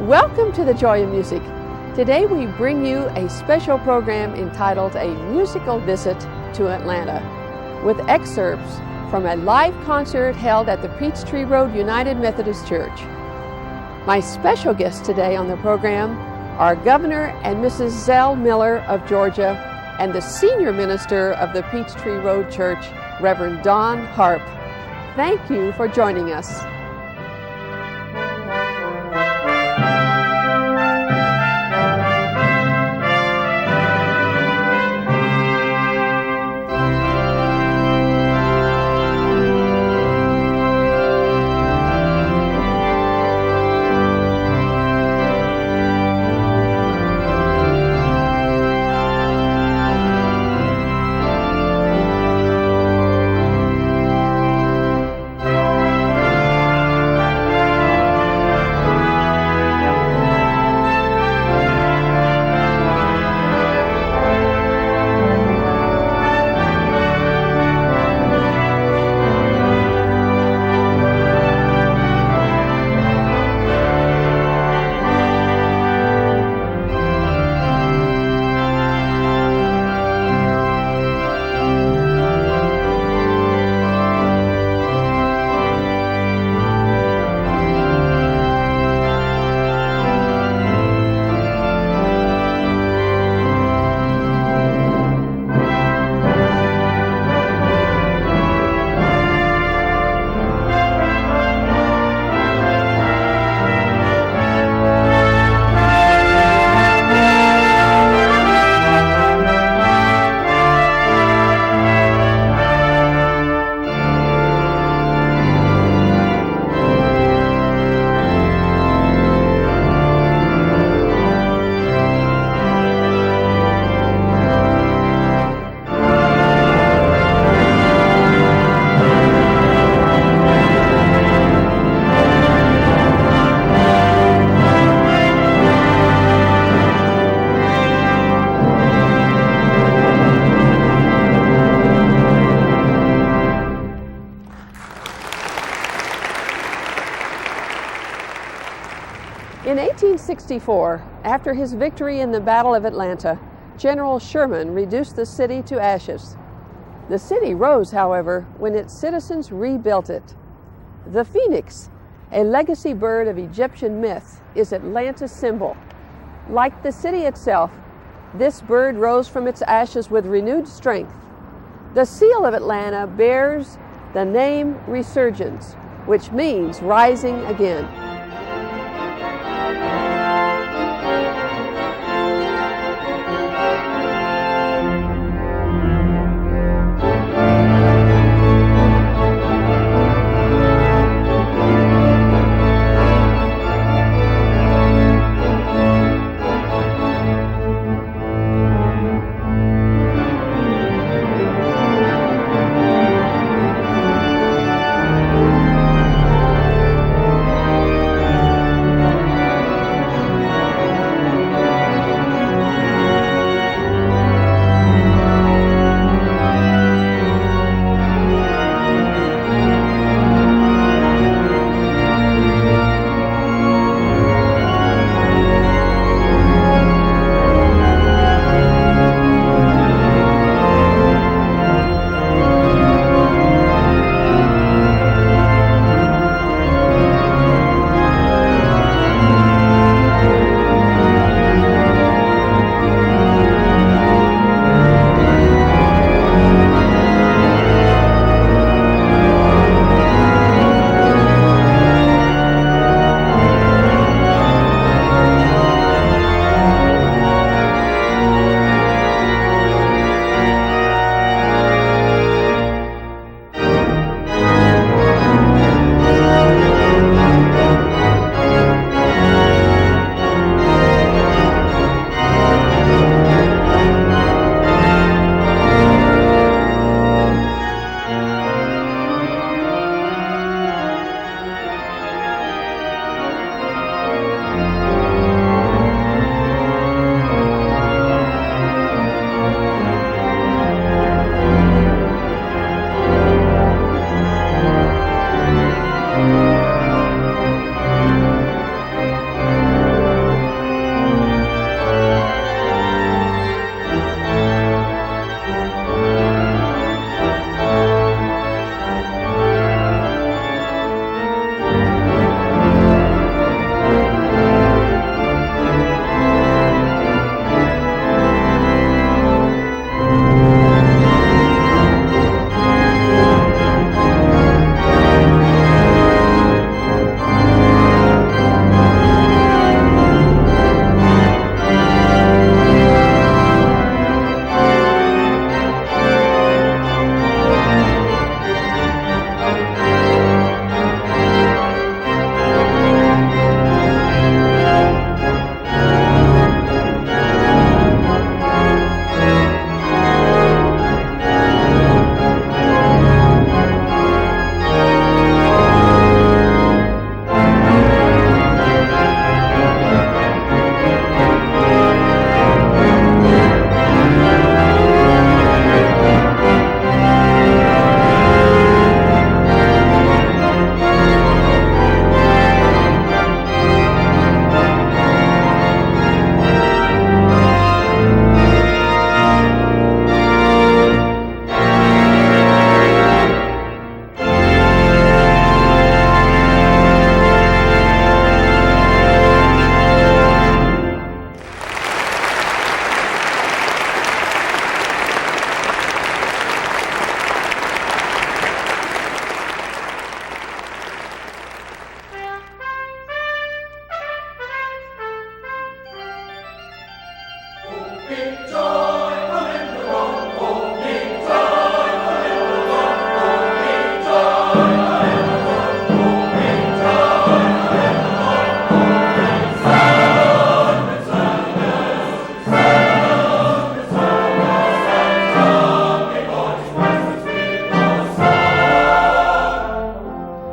Welcome to the Joy of Music. Today we bring you a special program entitled A Musical Visit to Atlanta, with excerpts from a live concert held at the Peachtree Road United Methodist Church. My special guests today on the program are Governor and Mrs. Zell Miller of Georgia and the Senior Minister of the Peachtree Road Church, Reverend Don Harp. Thank you for joining us. In 1864, after his victory in the Battle of Atlanta, General Sherman reduced the city to ashes. The city rose, however, when its citizens rebuilt it. The phoenix, a legacy bird of Egyptian myth, is Atlanta's symbol. Like the city itself, this bird rose from its ashes with renewed strength. The seal of Atlanta bears the name Resurgence, which means rising again.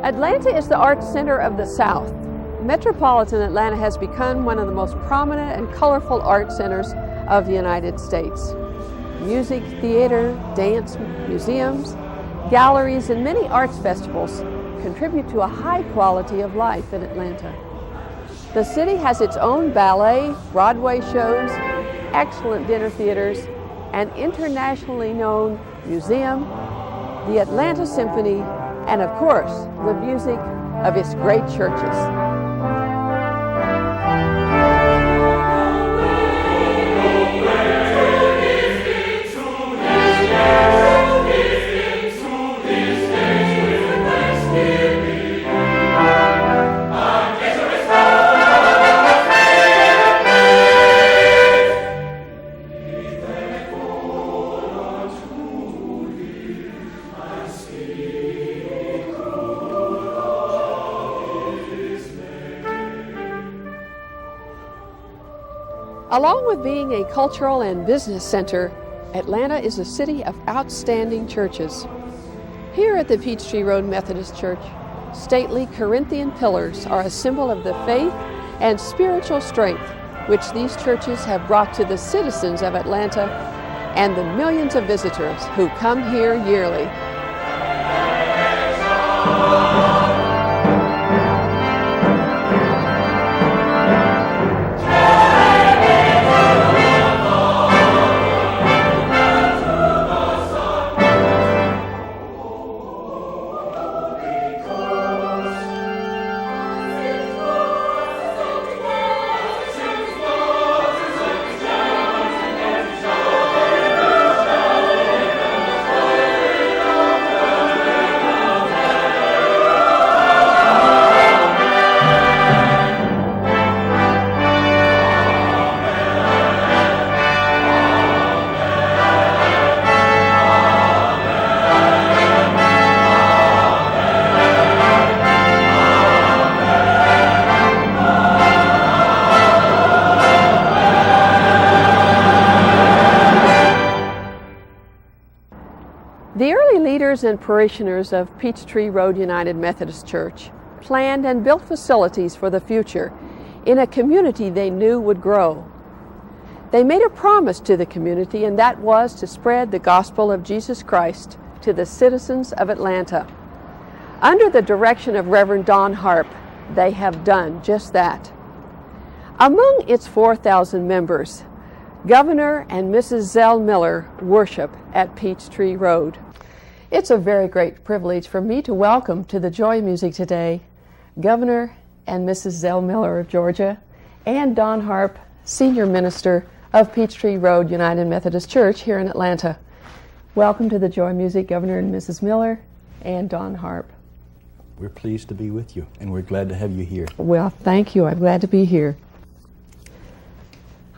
Atlanta is the arts center of the South. Metropolitan Atlanta has become one of the most prominent and colorful art centers of the United States. Music, theater, dance, museums, galleries, and many arts festivals contribute to a high quality of life in Atlanta. The city has its own ballet, Broadway shows, excellent dinner theaters, an internationally known museum, the Atlanta Symphony, and of course, the music of its great churches. Along with being a cultural and business center, Atlanta is a city of outstanding churches. Here at the Peachtree Road Methodist Church, stately Corinthian pillars are a symbol of the faith and spiritual strength which these churches have brought to the citizens of Atlanta and the millions of visitors who come here yearly. The early leaders and parishioners of Peachtree Road United Methodist Church planned and built facilities for the future in a community they knew would grow. They made a promise to the community, and that was to spread the gospel of Jesus Christ to the citizens of Atlanta. Under the direction of Reverend Don Harp, they have done just that. Among its 4,000 members, Governor and Mrs. Zell Miller worship at Peachtree Road. It's a very great privilege for me to welcome to the Joy Music today Governor and Mrs. Zell Miller of Georgia and Don Harp, Senior Minister of Peachtree Road United Methodist Church here in Atlanta. Welcome to the Joy Music, Governor and Mrs. Miller and Don Harp. We're pleased to be with you, and we're glad to have you here. Well, thank you. I'm glad to be here.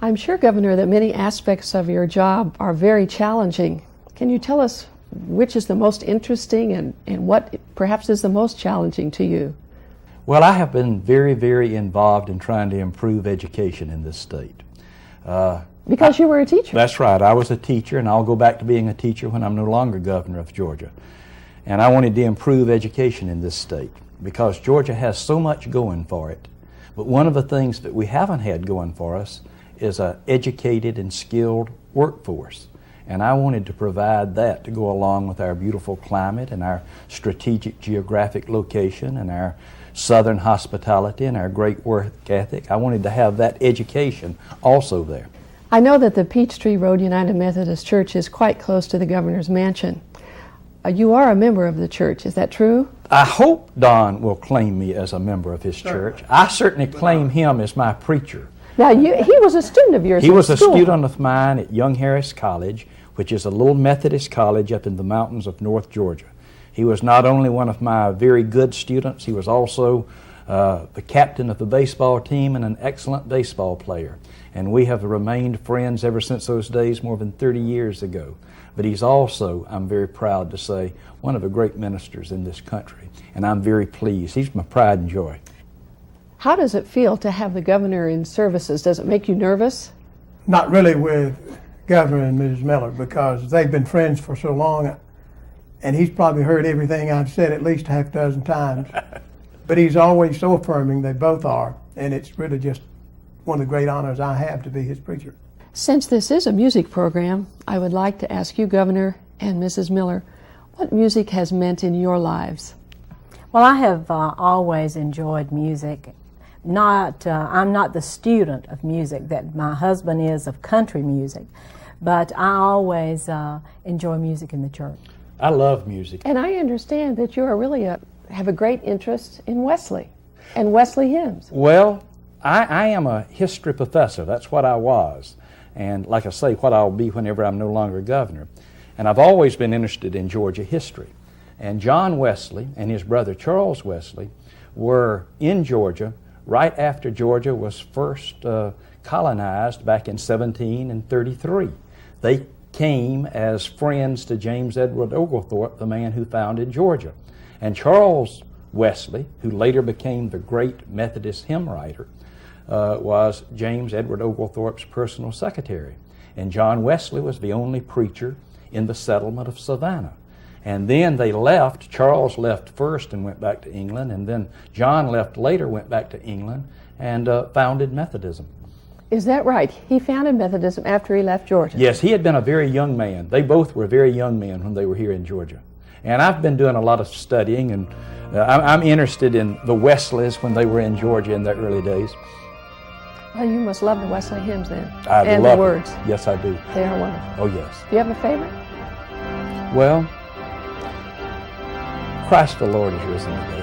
I'm sure, Governor, that many aspects of your job are very challenging. Can you tell us which is the most interesting and what perhaps is the most challenging to you? Well, I have been very, very involved in trying to improve education in this state. Because you were a teacher. That's right. I was a teacher, and I'll go back to being a teacher when I'm no longer governor of Georgia. And I wanted to improve education in this state because Georgia has so much going for it. But one of the things that we haven't had going for us is an educated and skilled workforce. And I wanted to provide that to go along with our beautiful climate and our strategic geographic location and our southern hospitality and our great work ethic. I wanted to have that education also there. I know that the Peachtree Road United Methodist Church is quite close to the governor's mansion. You are a member of the church, is that true? I hope Don will claim me as a member of his church. I certainly claim him as my preacher. Now, he was a student of yours. He was a student of mine at Young Harris College, which is a little Methodist college up in the mountains of North Georgia. He was not only one of my very good students, he was also the captain of the baseball team and an excellent baseball player. And we have remained friends ever since those days more than 30 years ago. But he's also, I'm very proud to say, one of the great ministers in this country. And I'm very pleased. He's my pride and joy. How does it feel to have the governor in services? Does it make you nervous? Not really with Governor and Mrs. Miller, because they've been friends for so long, and he's probably heard everything I've said at least half a dozen times. But he's always so affirming, they both are, and it's really just one of the great honors I have to be his preacher. Since this is a music program, I would like to ask you, Governor and Mrs. Miller, what music has meant in your lives? Well, I have always enjoyed music. I'm not the student of music that my husband is of country music, but I always enjoy music in the church. I love music. And I understand that you are really have a great interest in Wesley and Wesley hymns. Well, I am a history professor. That's what I was. And like I say, what I'll be whenever I'm no longer governor. And I've always been interested in Georgia history. And John Wesley and his brother Charles Wesley were in Georgia right after Georgia was first colonized back in 1733. They came as friends to James Edward Oglethorpe, the man who founded Georgia. And Charles Wesley, who later became the great Methodist hymn writer, was James Edward Oglethorpe's personal secretary. And John Wesley was the only preacher in the settlement of Savannah. And then they left. Charles left first and went back to England, and then John left later, went back to England, and founded Methodism. Is that right? He founded Methodism after he left Georgia? Yes, he had been a very young man. They both were very young men when they were here in Georgia. And I've been doing a lot of studying, and I'm interested in the Wesleys when they were in Georgia in their early days. Well, you must love the Wesley hymns then. I and love the words. It. Yes, I do. They are wonderful. Oh, yes. Do you have a favorite? Well, Christ the Lord is risen today.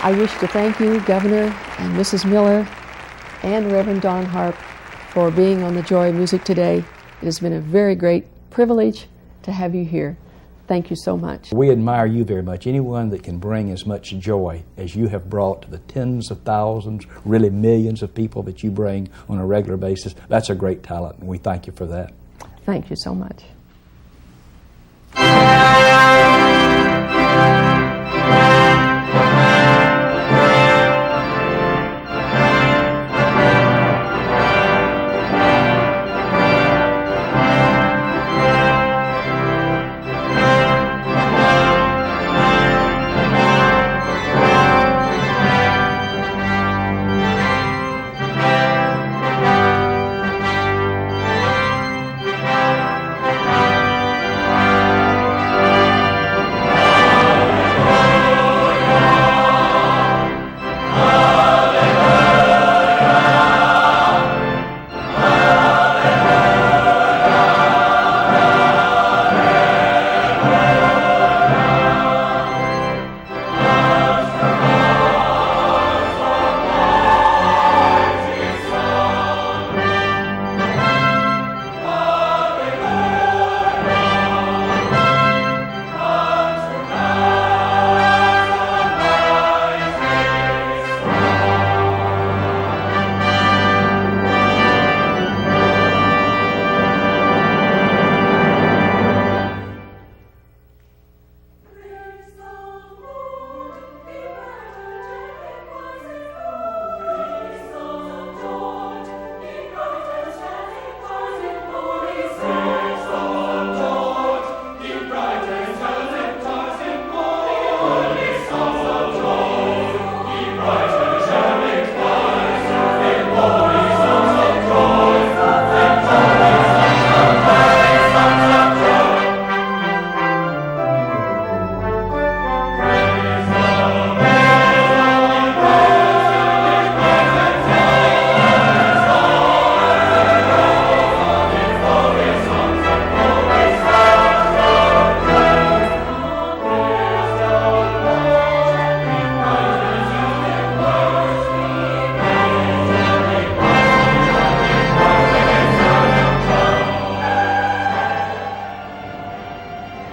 I wish to thank you, Governor and Mrs. Miller and Reverend Don Harp, for being on The Joy of Music today. It has been a very great privilege to have you here. Thank you so much. We admire you very much. Anyone that can bring as much joy as you have brought to the tens of thousands, really millions of people that you bring on a regular basis, that's a great talent, and we thank you for that. Thank you so much.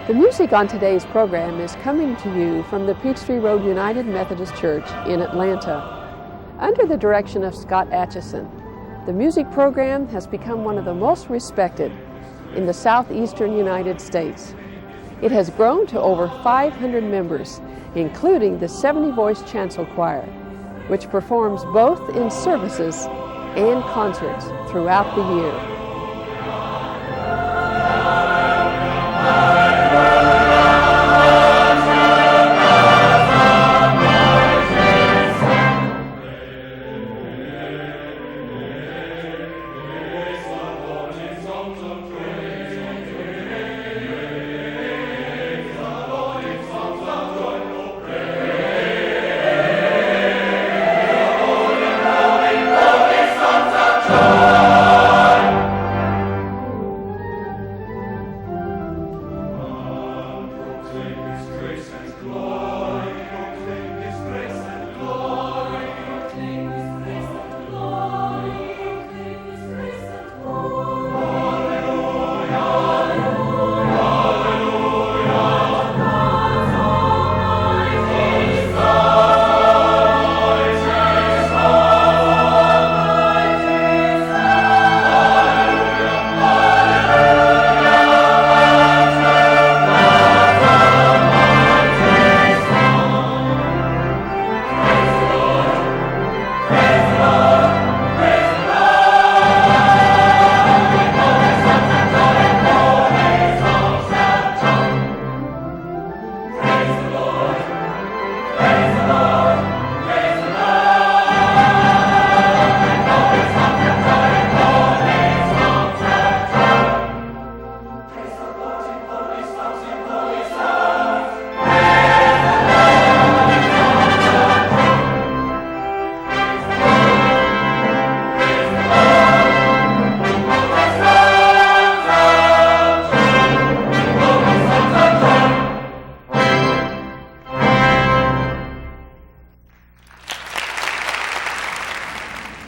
The music on today's program is coming to you from the Peachtree Road United Methodist Church in Atlanta. Under the direction of Scott Atchison, the music program has become one of the most respected in the southeastern United States. It has grown to over 500 members, including the 70-voice chancel choir, which performs both in services and concerts throughout the year.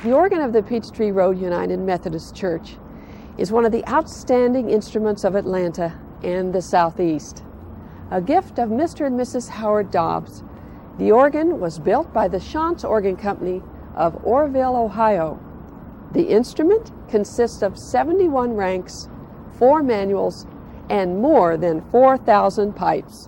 The organ of the Peachtree Road United Methodist Church is one of the outstanding instruments of Atlanta and the Southeast. A gift of Mr. and Mrs. Howard Dobbs, the organ was built by the Shantz Organ Company of Orrville, Ohio. The instrument consists of 71 ranks, 4 manuals, and more than 4,000 pipes.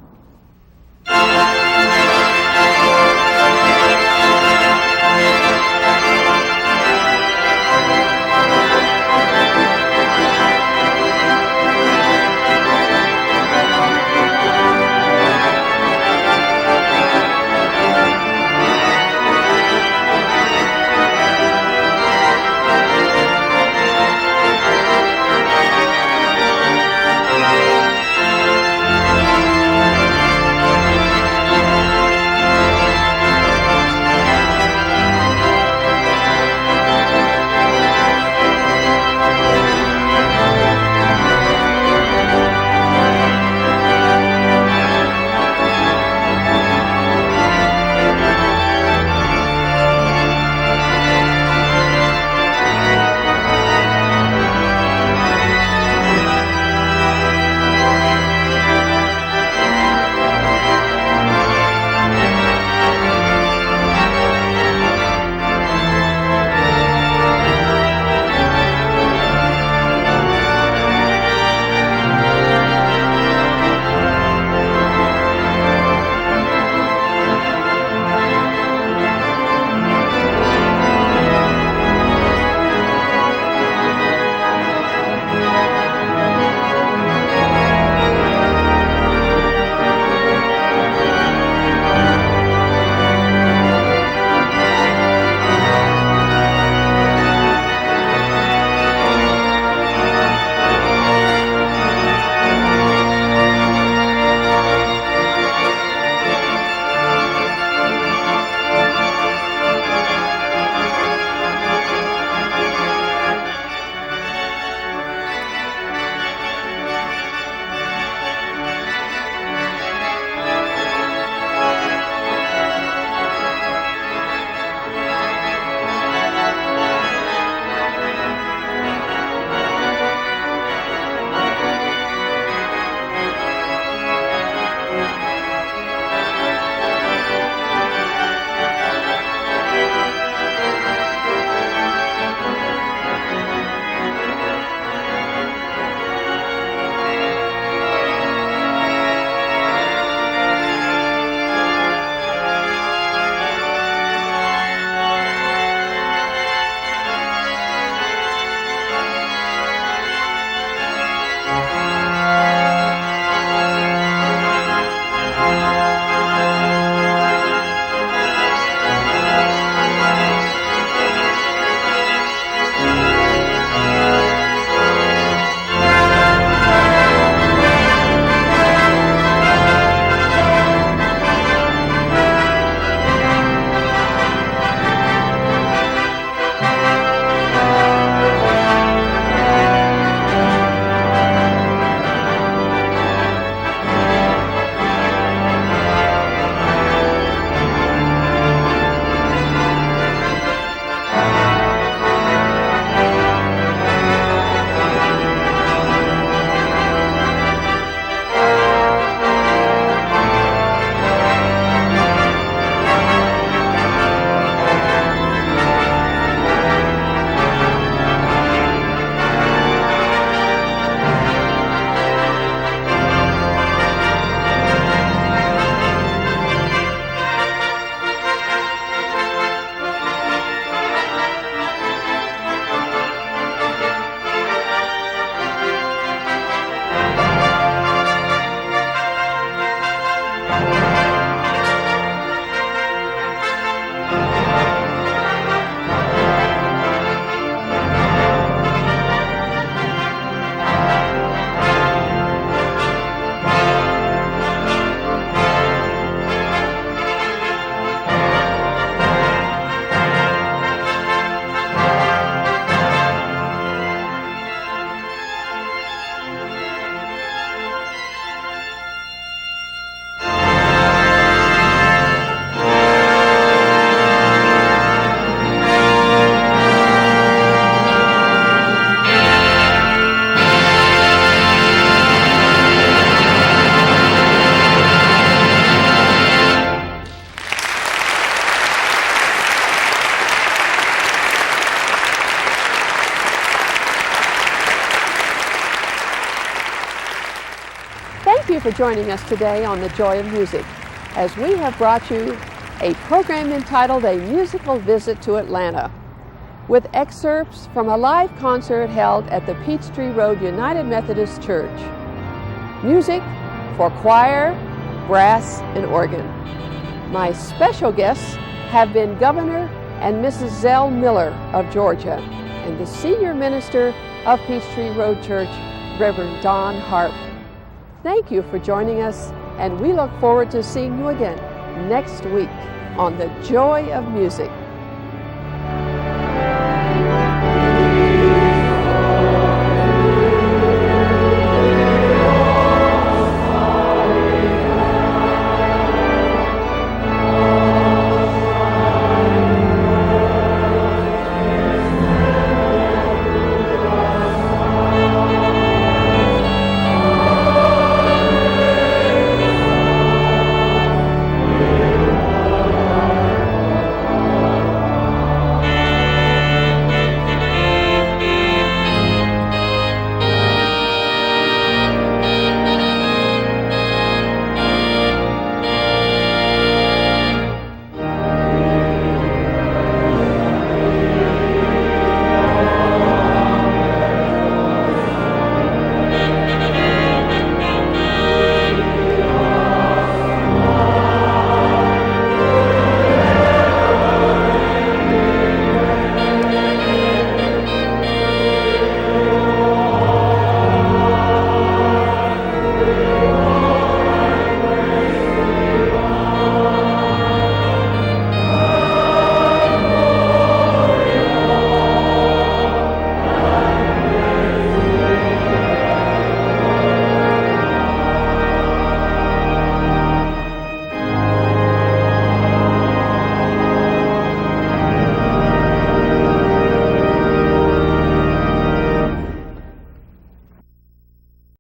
for joining us today on The Joy of Music, as we have brought you a program entitled A Musical Visit to Atlanta, with excerpts from a live concert held at the Peachtree Road United Methodist Church. Music for choir, brass, and organ. My special guests have been Governor and Mrs. Zell Miller of Georgia, and the senior minister of Peachtree Road Church, Reverend Don Harp. Thank you for joining us, and we look forward to seeing you again next week on The Joy of Music.